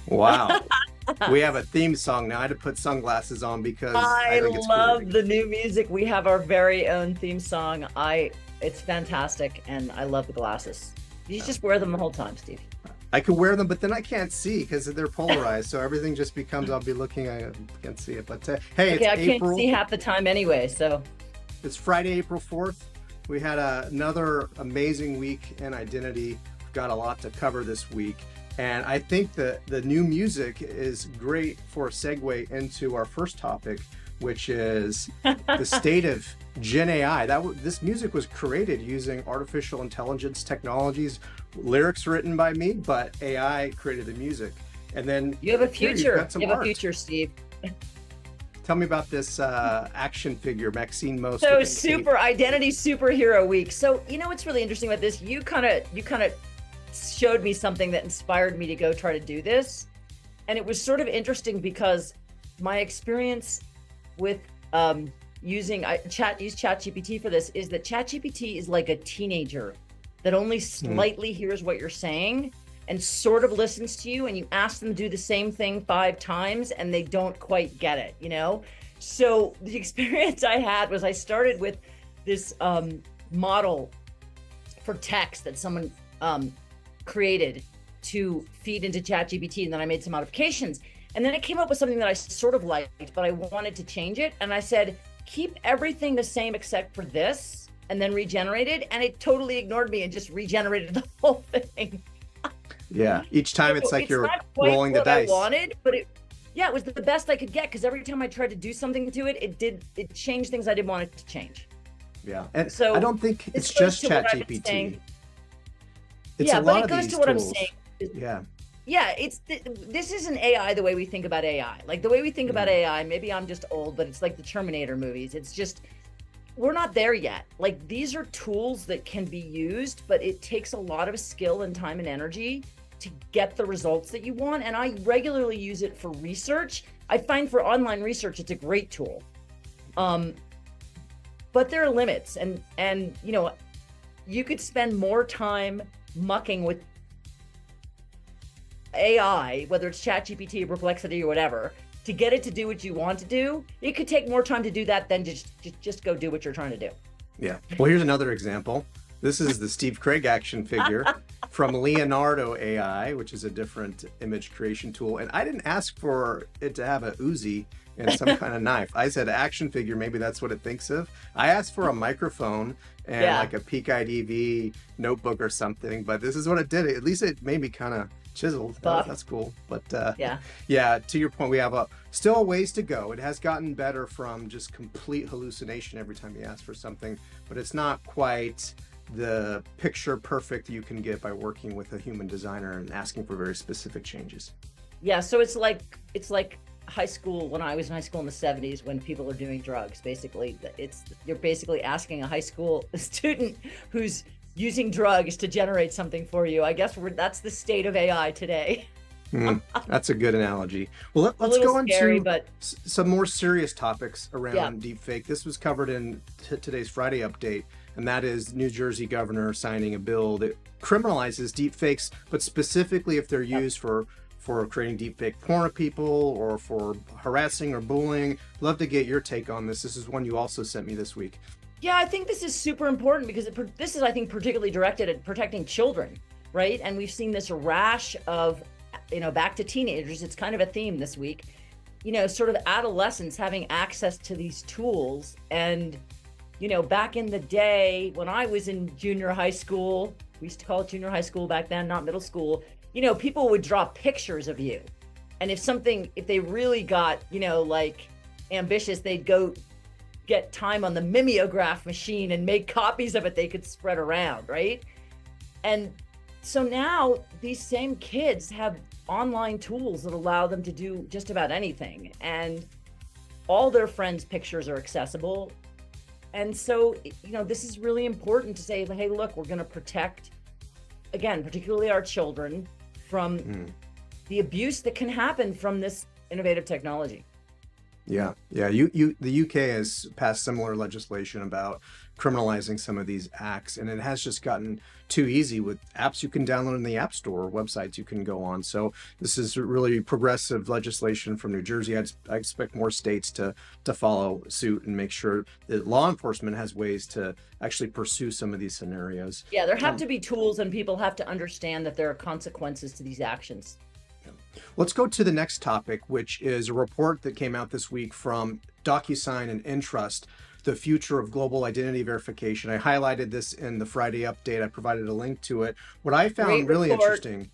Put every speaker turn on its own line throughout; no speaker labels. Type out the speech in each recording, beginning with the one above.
Wow. We have a theme song now. I had to put sunglasses on because I
I
think it's
love
great.
the new music. We have our very own theme song. It's fantastic, and I love the glasses. You just wear them the whole time, Steve.
I could wear them, but then I can't see because they're polarized. So everything just becomes, I'll be looking, I can't see it. But hey,
Okay,
it's
I can't
April.
see half the time anyway, so
It's Friday, April 4th. We had another amazing week in identity. We've got a lot to cover this week. And I think that the new music is great for a segue into our first topic, which is the state of Gen AI. This music was created using artificial intelligence technologies, lyrics written by me, but AI created the music. And then
you have a
here, you've
future.
got some
You have a
art.
future, Steve.
Tell me about this action figure, Maxine Most.
So
with the cape.
super identity superhero week. So you know what's really interesting about this? You kind of showed me something that inspired me to go try to do this. And it was sort of interesting because my experience with using ChatGPT for this is that ChatGPT is like a teenager that only slightly hears what you're saying and sort of listens to you, and you ask them to do the same thing 5 times and they don't quite get it, you know? So the experience I had was I started with this model for text that someone created to feed into ChatGPT, and then I made some modifications. And then it came up with something that I sort of liked, but I wanted to change it. And I said, keep everything the same except for this, and then regenerate it. And it totally ignored me and just regenerated the whole thing.
Yeah, each time
So
it's like you're
not quite
rolling the
what
dice.
I wanted, but it was the best I could get, because every time I tried to do something to it, it changed things I didn't want it to change.
Yeah, and
So
I don't think it's
this goes
just
to what I've been
ChatGPT.
saying.
It's
Yeah,
a
but
lot
it
of
goes
these
to what I'm
tools.
saying.
Yeah,
Yeah, this isn't AI the way we think about AI. Like the way we think about AI, maybe I'm just old, but it's like the Terminator movies. It's just, we're not there yet. Like these are tools that can be used, but it takes a lot of skill and time and energy to get the results that you want. And I regularly use it for research. I find for online research, it's a great tool. But there are limits, and you know, you could spend more time mucking with AI, whether it's ChatGPT or Perplexity or whatever, to get it to do what you want to do. It could take more time to do that than just go do what you're trying to do.
yeah. Well, here's another example. This is the Steve Craig action figure from Leonardo AI, which is a different image creation tool. And I didn't ask for it to have a Uzi and some kind of knife. I said action figure, maybe that's what it thinks of. I asked for a microphone and like a Peak IDV notebook or something, but this is what it did. At least it made me kind of chiseled. That's cool. But yeah, to your point, we have still a ways to go. It has gotten better from just complete hallucination every time you ask for something, but it's not quite the picture perfect you can get by working with a human designer and asking for very specific changes.
Yeah, so it's like high school, when I was in high school in the 70s, when people are doing drugs. Basically, you're basically asking a high school student who's using drugs to generate something for you. I guess that's the state of AI today.
That's a good analogy. Well, let's go into some more serious topics around deepfake. This was covered in today's Friday update, and that is New Jersey governor signing a bill that criminalizes deepfakes, but specifically if they're used for creating deepfake porn of people or for harassing or bullying. Love to get your take on this. This is one you also sent me this week.
Yeah, I think this is super important because this is, I think, particularly directed at protecting children, right? And we've seen this rash of, you know, back to teenagers. It's kind of a theme this week, you know, sort of adolescents having access to these tools. And, you know, back in the day when I was in junior high school, we used to call it junior high school back then, not middle school, you know, people would draw pictures of you. And if they really got, you know, like ambitious, they'd go get time on the mimeograph machine and make copies of it they could spread around, right? And so now these same kids have online tools that allow them to do just about anything, and all their friends' pictures are accessible. And so, you know, this is really important to say, hey, look, we're going to protect, again, particularly our children, from the abuse that can happen from this innovative technology.
Yeah. The UK has passed similar legislation about criminalizing some of these acts, and it has just gotten too easy with apps you can download in the App Store, websites you can go on. So this is really progressive legislation from New Jersey. I expect more states to follow suit and make sure that law enforcement has ways to actually pursue some of these scenarios.
Yeah, there have to be tools, and people have to understand that there are consequences to these actions.
Let's go to the next topic, which is a report that came out this week from DocuSign and Entrust, the future of global identity verification. I highlighted this in the Friday update. I provided a link to it. What I found really interesting.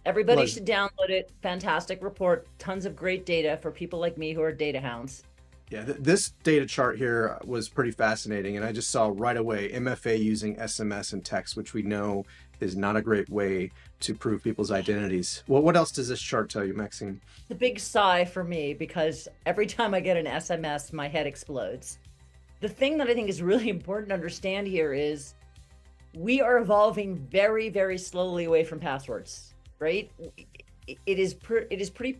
Everybody should download it. Fantastic report. Tons of great data for people like me who are data hounds.
Yeah, this data chart here was pretty fascinating. And I just saw right away MFA using SMS and text, which we know is not a great way to prove people's identities. Well, what else does this chart tell you, Maxine?
It's a big sigh for me because every time I get an SMS, my head explodes. The thing that I think is really important to understand here is we are evolving very, very slowly away from passwords, right? It is pretty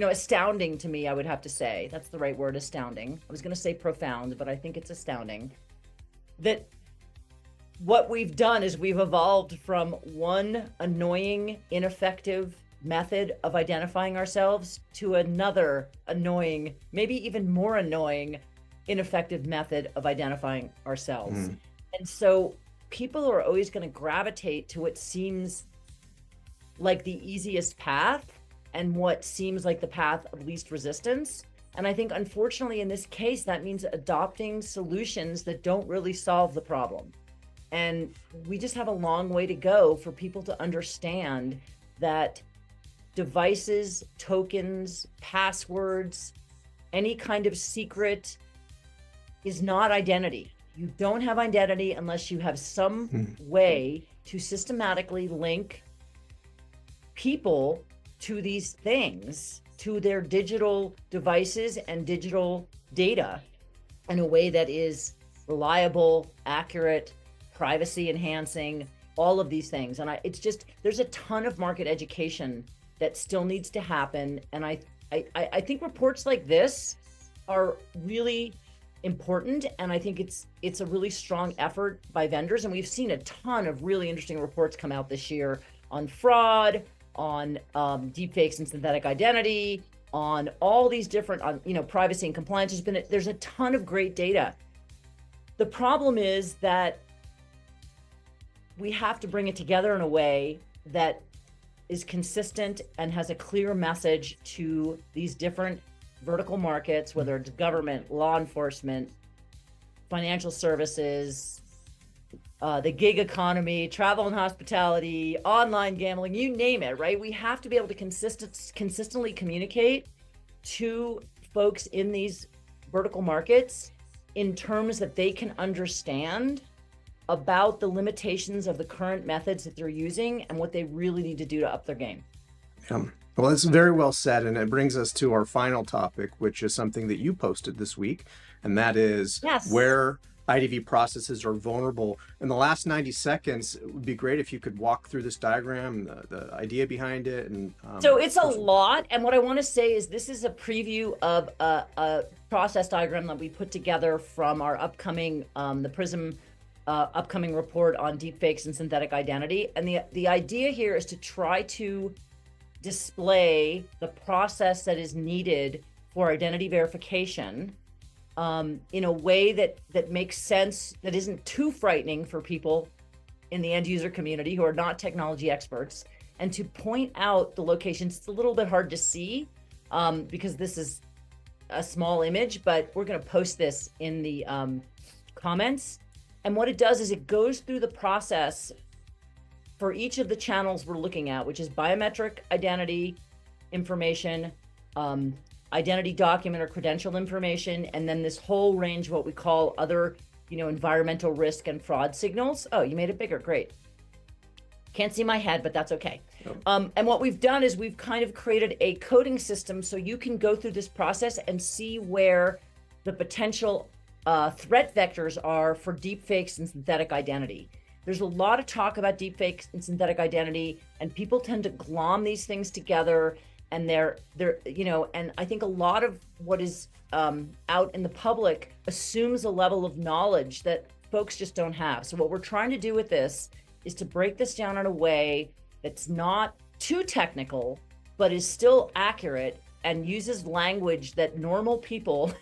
astounding to me, I would have to say. That's the right word, astounding. I was going to say profound, but I think it's astounding that what we've done is we've evolved from one annoying, ineffective method of identifying ourselves to another annoying, maybe even more annoying, ineffective method of identifying ourselves. And so people are always going to gravitate to what seems like the easiest path and what seems like the path of least resistance. And I think, unfortunately, in this case, that means adopting solutions that don't really solve the problem. And we just have a long way to go for people to understand that devices, tokens, passwords, any kind of secret is not identity. You don't have identity unless you have some way to systematically link people to these things, to their digital devices and digital data in a way that is reliable, accurate, privacy enhancing, all of these things. And it's just, there's a ton of market education that still needs to happen. And I think reports like this are really important. And I think it's a really strong effort by vendors. And we've seen a ton of really interesting reports come out this year on fraud, on deepfakes and synthetic identity, on all these different, privacy and compliance. There's a ton of great data. The problem is that we have to bring it together in a way that is consistent and has a clear message to these different vertical markets, whether it's government, law enforcement, financial services, the gig economy, travel and hospitality, online gambling, you name it, right? We have to be able to consistently communicate to folks in these vertical markets in terms that they can understand about the limitations of the current methods that they're using and what they really need to do to up their game.
Well, that's very well said. And it brings us to our final topic, which is something that you posted this week. And that is where IDV processes are vulnerable. In the last 90 seconds, it would be great if you could walk through this diagram, the idea behind it. And
so it's a lot. And what I want to say is this is a preview of a process diagram that we put together from our upcoming, the PRISM upcoming report on deepfakes and synthetic identity. And the idea here is to try to display the process that is needed for identity verification in a way that makes sense, that isn't too frightening for people in the end user community who are not technology experts, and to point out the locations. It's a little bit hard to see because this is a small image, but we're going to post this in the comments. And what it does is it goes through the process for each of the channels we're looking at, which is biometric identity information, identity document or credential information, and then this whole range of what we call other, environmental risk and fraud signals. Oh, you made it bigger. Great. Can't see my head, but that's okay. Oh. And what we've done is we've kind of created a coding system so you can go through this process and see where the potential threat vectors are for deepfakes and synthetic identity. There's a lot of talk about deepfakes and synthetic identity, and people tend to glom these things together and they're and I think a lot of what is out in the public assumes a level of knowledge that folks just don't have. So what we're trying to do with this is to break this down in a way that's not too technical, but is still accurate and uses language that normal people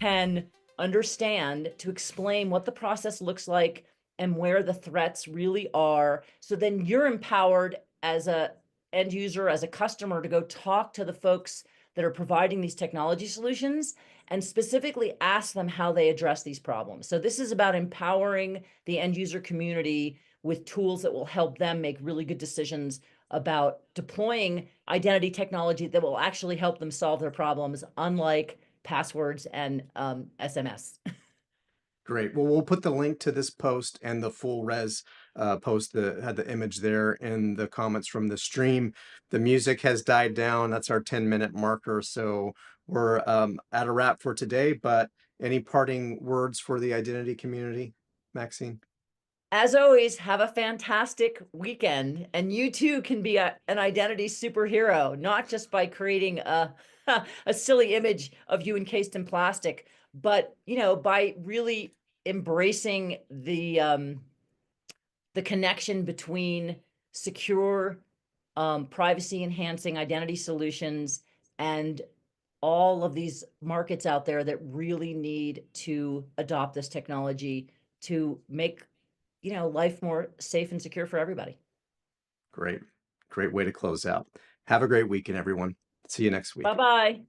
can understand to explain what the process looks like and where the threats really are. So then you're empowered as a end user, as a customer, to go talk to the folks that are providing these technology solutions and specifically ask them how they address these problems. So this is about empowering the end user community with tools that will help them make really good decisions about deploying identity technology that will actually help them solve their problems, unlike passwords and SMS.
Great. Well, we'll put the link to this post and the full res post that had the image there in the comments from the stream. The music has died down. That's our 10-minute marker. So we're at a wrap for today, but any parting words for the identity community, Maxine?
As always, have a fantastic weekend. And you too can be an identity superhero, not just by creating a silly image of you encased in plastic, but by really embracing the connection between secure, privacy enhancing identity solutions and all of these markets out there that really need to adopt this technology to make life more safe and secure for everybody.
Great. Great way to close out. Have a great weekend, everyone. See you next week.
Bye-bye.